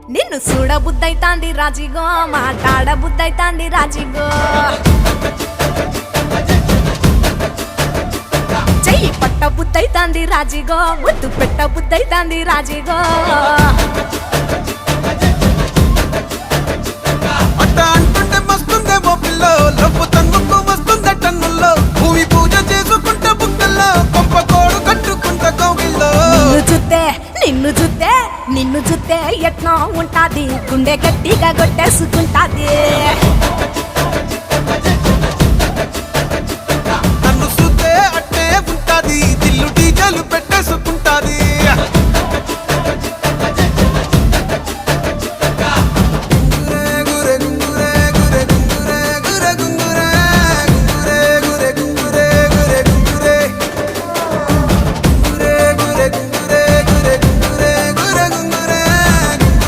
నిన్ను చూడబుద్దైతాంది రాజిగో మాట్లాడబుద్దైతాంది రాజిగో చెయ్యి పట్టబుద్దైతాంది రాజిగో ముద్దు పెట్టబుద్దైతాంది రాజిగో అట్ట అంటుంటే మస్తుందేమో పిల్లో లబ్బు తన్నుకు వస్తుందే టన్నుల్లో భూమి పూజ చేసుకుంటే బుక్కల్లో గొప్ప కోడు కట్టుకుంటే కౌగిల్లో నిన్ను చూస్తే ఎట్నో ఉంటాది గుండె గట్టిగా కొట్టేసుకుంటాది